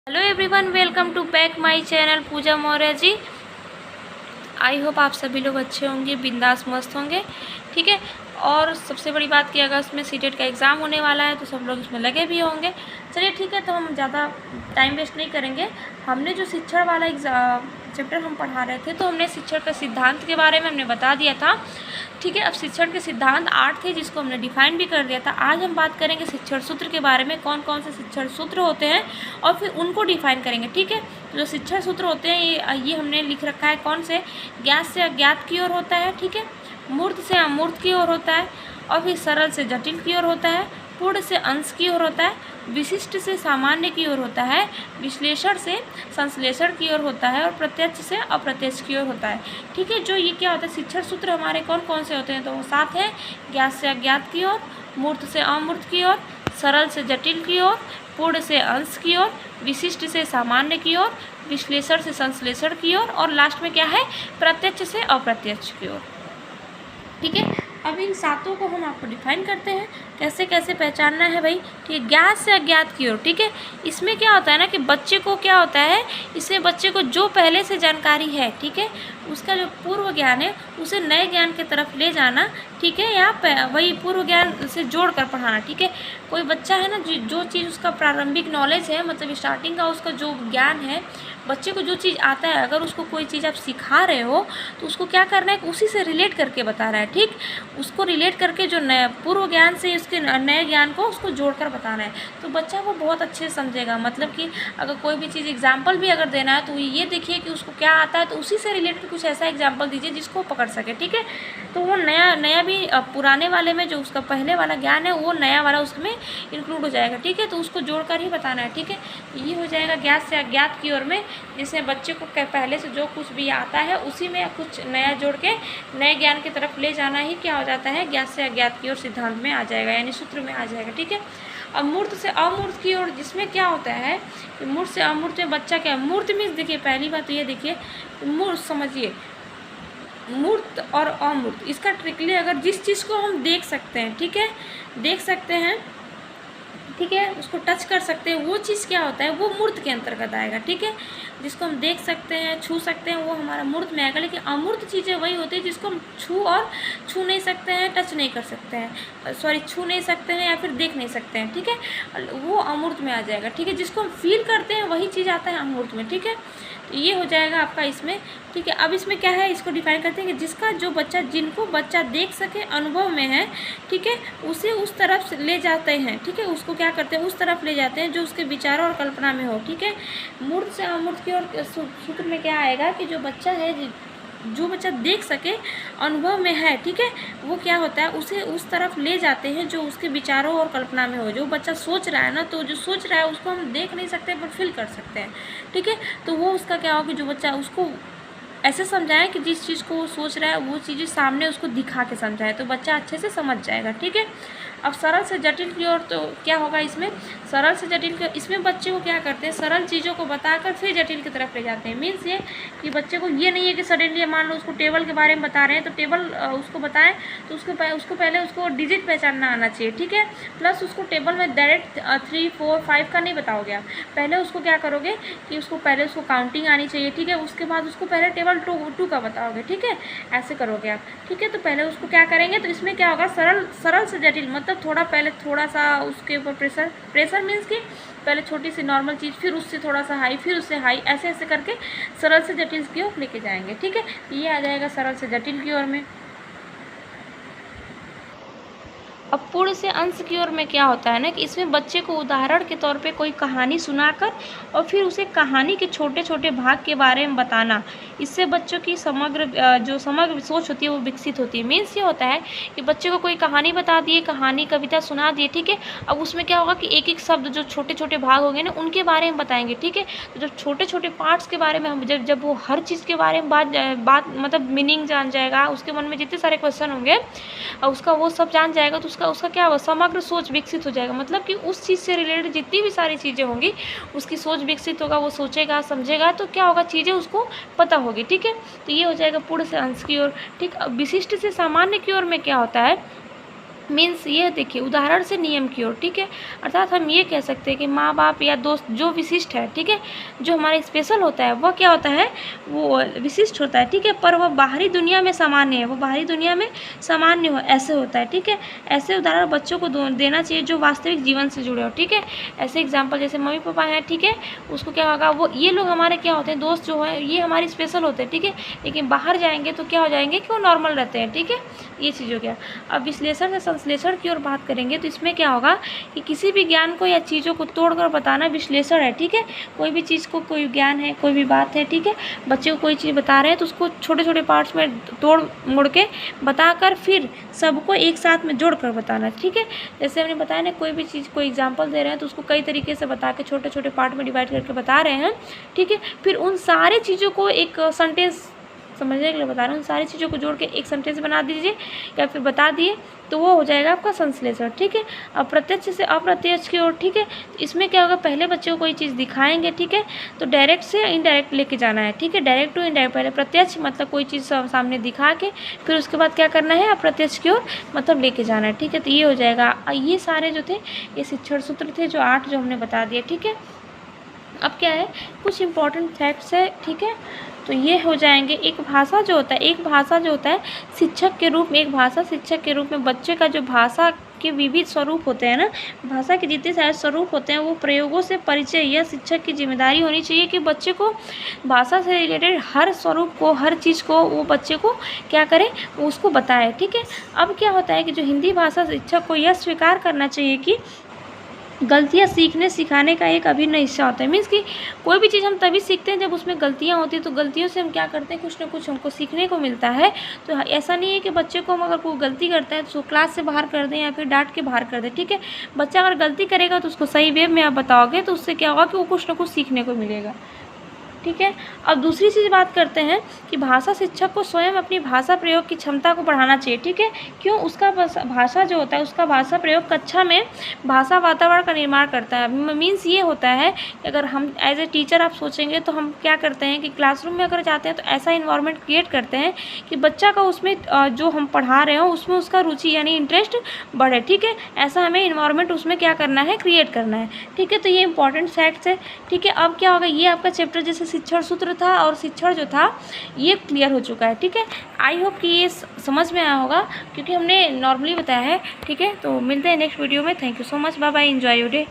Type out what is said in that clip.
Hello everyone, welcome to back my channel Pooja Maurya ji. I hope आप सभी लोग अच्छे होंगे, बिंदास मस्त होंगे। ठीक है। और सबसे बड़ी बात कि अगस्त में सीटेट का एग्ज़ाम होने वाला है तो सब लोग इसमें लगे भी होंगे। चलिए ठीक है, तो हम ज़्यादा टाइम वेस्ट नहीं करेंगे। हमने जो शिक्षण वाला चैप्टर हम पढ़ा रहे थे, तो हमने शिक्षण के सिद्धांत के बारे में हमने बता दिया था। ठीक है। अब शिक्षण के सिद्धांत 8 थे जिसको हमने डिफाइन भी कर दिया था। आज हम बात करेंगे शिक्षण सूत्र के बारे में, कौन कौन से शिक्षण सूत्र होते हैं और फिर उनको डिफाइन करेंगे। ठीक है। तो जो शिक्षण सूत्र होते हैं ये हमने लिख रखा है। कौन से? ज्ञात से अज्ञात की ओर होता है। ठीक है। मूर्त से अमूर्त की ओर होता है, और फिर सरल से जटिल की ओर होता है, पूर्ण से अंश की ओर होता है, विशिष्ट से सामान्य की ओर होता है, विश्लेषण से संश्लेषण की ओर होता है, और प्रत्यक्ष से अप्रत्यक्ष की ओर होता है। ठीक है। जो ये क्या होता है, शिक्षण सूत्र हमारे कौन कौन से होते हैं? तो वो 7 हैं। ज्ञात से अज्ञात की ओर, मूर्त से अमूर्त की ओर, सरल से जटिल की ओर, पूर्ण से अंश की ओर, विशिष्ट से सामान्य की ओर, विश्लेषण से संश्लेषण की ओर, और लास्ट में क्या है, प्रत्यक्ष से अप्रत्यक्ष की ओर। ठीक है। अब इन सातों को हम आपको डिफाइन करते हैं, कैसे कैसे पहचानना है भाई। ठीक है। ज्ञात से अज्ञात की ओर। ठीक है। इसमें क्या होता है ना कि बच्चे को क्या होता है, इसमें बच्चे को जो पहले से जानकारी है, ठीक है, उसका जो पूर्व ज्ञान है उसे नए ज्ञान की तरफ ले जाना। ठीक है। या वही पूर्व ज्ञान से जोड़ कर पढ़ाना। ठीक है। कोई बच्चा है ना, जो चीज़ उसका प्रारंभिक नॉलेज है, मतलब स्टार्टिंग का उसका जो ज्ञान है, बच्चे को जो चीज़ आता है, अगर उसको कोई चीज़ आप सिखा रहे हो तो उसको क्या करना है, उसी से रिलेट करके बता रहा है। ठीक। उसको रिलेट करके जो नया पूर्व ज्ञान से उसके नए ज्ञान को उसको जोड़कर बताना है, तो बच्चा वो बहुत अच्छे से समझेगा। मतलब कि अगर कोई भी चीज़ एग्जाम्पल भी अगर देना है तो ये देखिए कि उसको क्या आता है, तो उसी से रिलेटेड कुछ ऐसा एग्जाम्पल दीजिए जिसको पकड़ सके। ठीक है। तो वो नया भी पुराने वाले में जो उसका पहले वाला ज्ञान है वो नया वाला उसमें इंक्लूड हो जाएगा। ठीक है। तो उसको जोड़कर ही बताना है। ठीक है। ये हो जाएगा ज्ञात से अज्ञात की ओर में, जिसमें बच्चे को पहले से जो कुछ भी आता है उसी में कुछ नया जोड़ के नए ज्ञान की तरफ ले जाना ही क्या हो जाता है, ज्ञात से अज्ञात की ओर सिद्धांत में आ जाएगा, यानी सूत्र में आ जाएगा। ठीक है। अब मूर्त से अमूर्त की ओर, जिसमें क्या होता है कि मूर्त से अमूर्त में बच्चा क्या है, मूर्त मीन्स देखिए, पहली बात तो ये देखिए, मूर्त समझिए, मूर्त और अमूर्त, इसका ट्रिकली अगर जिस चीज़ को हम देख सकते हैं, ठीक है, देख सकते हैं, ठीक है, उसको टच कर सकते हैं, वो चीज़ क्या होता है, वो मूर्त के अंतर्गत आएगा। ठीक है। जिसको हम देख सकते हैं, छू सकते हैं, वो हमारा मूर्त में आएगा। लेकिन अमूर्त चीज़ें वही होती है जिसको हम छू नहीं सकते हैं, टच नहीं कर सकते हैं, सॉरी, छू नहीं सकते हैं या फिर देख नहीं सकते हैं। ठीक है। वो अमूर्त में आ जाएगा। ठीक है। जिसको हम फील करते हैं वही चीज़ आता है अमूर्त में। ठीक है। तो ये हो जाएगा आपका इसमें। ठीक है। अब इसमें क्या है, इसको डिफाइन करते हैं कि जिसका जो बच्चा, जिनको बच्चा देख सके, अनुभव में है, ठीक है, उसे उस तरफ ले जाते हैं। ठीक है। उसको क्या करते हैं, उस तरफ ले जाते हैं जो उसके विचारों और कल्पना में हो। ठीक है। मूर्त से अमूर्त की ओर सूत्र में क्या आएगा कि जो बच्चा है, जो बच्चा देख सके, अनुभव में है, ठीक है, वो क्या होता है, उसे उस तरफ ले जाते हैं जो उसके विचारों और कल्पना में हो। जो बच्चा सोच रहा है ना, तो जो सोच रहा है उसको हम देख नहीं सकते पर फील कर सकते हैं। ठीक है। तो वो उसका क्या होगा, जो बच्चा उसको ऐसे समझाएं कि जिस चीज़ को वो सोच रहा है वो चीज़ें सामने उसको दिखा के समझाए, तो बच्चा अच्छे से समझ जाएगा। ठीक है। अब सरल से जटिल की ओर तो क्या होगा इसमें, सरल से जटिल की, इसमें बच्चे को क्या करते हैं, सरल चीज़ों को बताकर फिर जटिल की तरफ ले जाते हैं। मीन्स ये कि बच्चे को ये नहीं है कि सडनली मान लो उसको टेबल के बारे में बता रहे हैं, तो टेबल उसको बताएं तो उसको पहले उसको डिजिट पहचानना आना चाहिए। ठीक है। प्लस उसको टेबल में डायरेक्ट 3, 4, 5 का नहीं बताओगे आप, पहले उसको क्या करोगे कि पहले उसको काउंटिंग आनी चाहिए। ठीक है। उसके बाद उसको पहले टेबल 2 का बताओगे। ठीक है। ऐसे करोगे आप। ठीक है। तो पहले उसको क्या करेंगे, तो इसमें क्या होगा, सरल से जटिल, मतलब थोड़ा पहले थोड़ा सा उसके ऊपर प्रेशर मीन्स कि पहले छोटी सी नॉर्मल चीज़, फिर उससे थोड़ा सा हाई, फिर उससे हाई, ऐसे ऐसे करके सरल से जटिल की ओर लेके जाएंगे। ठीक है। ये आ जाएगा सरल से जटिल की ओर में। अब पूर्ण से अंश की ओर में क्या होता है ना कि इसमें बच्चे को उदाहरण के तौर पे कोई कहानी सुनाकर और फिर उसे कहानी के छोटे छोटे भाग के बारे में बताना, इससे बच्चों की जो समग्र सोच होती है वो विकसित होती है। मीन्स ये होता है कि बच्चे को कोई कहानी बता दिए, कहानी कविता सुना दिए, ठीक है, अब उसमें क्या होगा कि एक एक शब्द जो छोटे छोटे भाग होंगे ना उनके बारे में बताएंगे। ठीक है। तो जब छोटे छोटे पार्ट्स के बारे में हम जब वो हर चीज़ के बारे में बात मतलब मीनिंग जान जाएगा, उसके मन में जितने सारे क्वेश्चन होंगे और उसका वो सब जान जाएगा, तो उसका क्या होगा, समग्र सोच विकसित हो जाएगा। मतलब कि उस चीज़ से रिलेटेड जितनी भी सारी चीज़ें होंगी उसकी सोच विकसित होगा, वो सोचेगा समझेगा, तो क्या होगा, चीज़ें उसको पता होगी। ठीक है। तो ये हो जाएगा पूर्ण से अंश की ओर। ठीक। अब विशिष्ट से सामान्य की ओर में क्या होता है, मीन्स ये देखिए उदाहरण से नियम की ओर, ठीक है। अर्थात हम ये कह सकते हैं कि माँ बाप या दोस्त जो विशिष्ट है, ठीक है, जो हमारा स्पेशल होता है वह क्या होता है, वो विशिष्ट होता है, ठीक है, पर वह बाहरी दुनिया में सामान्य है, वो बाहरी दुनिया में सामान्य हो ऐसे होता है, ठीक है। ऐसे उदाहरण बच्चों को देना चाहिए जो वास्तविक जीवन से जुड़े हो, ठीक है। ऐसे एग्जाम्पल जैसे मम्मी पापा हैं, ठीक है, उसको क्या होगा, वो ये लोग हमारे क्या होते हैं, दोस्त जो है ये हमारे स्पेशल होते हैं, ठीक है, लेकिन बाहर जाएंगे तो क्या हो जाएंगे कि वो नॉर्मल रहते हैं, ठीक है। ये चीज़ हो गया। अब विश्लेषण से संश्लेषण की ओर बात करेंगे तो इसमें क्या होगा कि किसी भी ज्ञान को या चीज़ों को तोड़कर बताना विश्लेषण है, ठीक है। कोई भी चीज़ को, कोई ज्ञान है, कोई भी बात है, ठीक है, बच्चे को कोई चीज़ बता रहे हैं तो उसको छोटे छोटे पार्ट्स में तोड़ मोड़ के बताकर फिर सबको एक साथ में जोड़ कर बताना, ठीक है। जैसे हमने बताया ना, कोई भी चीज़ को एग्जाम्पल दे रहे हैं तो उसको कई तरीके से बता के छोटे छोटे पार्ट में डिवाइड करके बता रहे हैं, ठीक है। फिर उन सारी चीज़ों को एक सेंटेंस समझने के लिए बता रहे हैं, उन सारी चीज़ों को जोड़ के एक सेंटेंस बना दीजिए या फिर बता दिए तो वो हो जाएगा आपका संश्लेषण, ठीक है। अब प्रत्यक्ष से अप्रत्यक्ष की ओर, ठीक है, तो इसमें क्या होगा, पहले बच्चे को कोई चीज़ दिखाएंगे, ठीक है, तो डायरेक्ट से इनडायरेक्ट लेके जाना है, ठीक है, डायरेक्ट टू इनडायरेक्ट। पहले प्रत्यक्ष मतलब कोई चीज़ सामने दिखा के फिर उसके बाद क्या करना है, अप्रत्यक्ष की ओर मतलब लेके जाना है, ठीक है। तो ये हो जाएगा। ये सारे जो थे ये शिक्षण सूत्र थे, जो 8 जो हमने बता दिए, ठीक है। अब क्या है, कुछ इंपॉर्टेंट फैक्ट्स है, ठीक है, तो ये हो जाएंगे। एक भाषा जो होता है, एक भाषा जो होता है शिक्षक के रूप में, एक भाषा शिक्षक के रूप में बच्चे का जो भाषा के विविध स्वरूप होते हैं ना, भाषा के जितने सारे स्वरूप होते हैं वो प्रयोगों से परिचय, यह शिक्षक की जिम्मेदारी होनी चाहिए कि बच्चे को भाषा से रिलेटेड हर स्वरूप को, हर चीज़ को वो बच्चे को क्या करे, उसको बताए, ठीक है। अब क्या होता है कि जो हिंदी भाषा शिक्षक को यह स्वीकार करना चाहिए कि गलतियाँ सीखने सिखाने का एक अभिन्न हिस्सा होता है। मीन्स कि कोई भी चीज़ हम तभी सीखते हैं जब उसमें गलतियाँ होती हैं, तो गलतियों से हम क्या करते हैं, कुछ ना कुछ हमको सीखने को मिलता है। तो ऐसा नहीं है कि बच्चे को हम अगर कोई गलती करता है तो उसको क्लास से बाहर कर दें या फिर डांट के बाहर कर दें, ठीक है। बच्चा अगर गलती करेगा तो उसको सही वे में आप बताओगे तो उससे क्या होगा कि वो कुछ ना कुछ सीखने को मिलेगा, ठीक है। अब दूसरी चीज़ बात करते हैं कि भाषा शिक्षक को स्वयं अपनी भाषा प्रयोग की क्षमता को बढ़ाना चाहिए, ठीक है। क्यों, उसका भाषा जो होता है, उसका भाषा प्रयोग कक्षा में भाषा वातावरण का निर्माण करता है। मीन्स ये होता है कि अगर हम एज ए टीचर आप सोचेंगे तो हम क्या करते हैं कि क्लासरूम में अगर जाते हैं तो ऐसा इन्वायरमेंट क्रिएट करते हैं कि बच्चा का उसमें जो हम पढ़ा रहे हो उसमें उसका रुचि यानी इंटरेस्ट बढ़े, ठीक है। ऐसा हमें इन्वायरमेंट उसमें क्या करना है, क्रिएट करना है, ठीक है। तो ये इंपॉर्टेंट फैक्ट्स है, ठीक है। अब क्या होगा, ये आपका चैप्टर जैसे शिक्षण सूत्र था और शिक्षण जो था ये क्लियर हो चुका है, ठीक है। आई होप कि ये समझ में आया होगा क्योंकि हमने नॉर्मली बताया है, ठीक है। तो मिलते हैं नेक्स्ट वीडियो में। Thank you so much, bye bye, enjoy your day.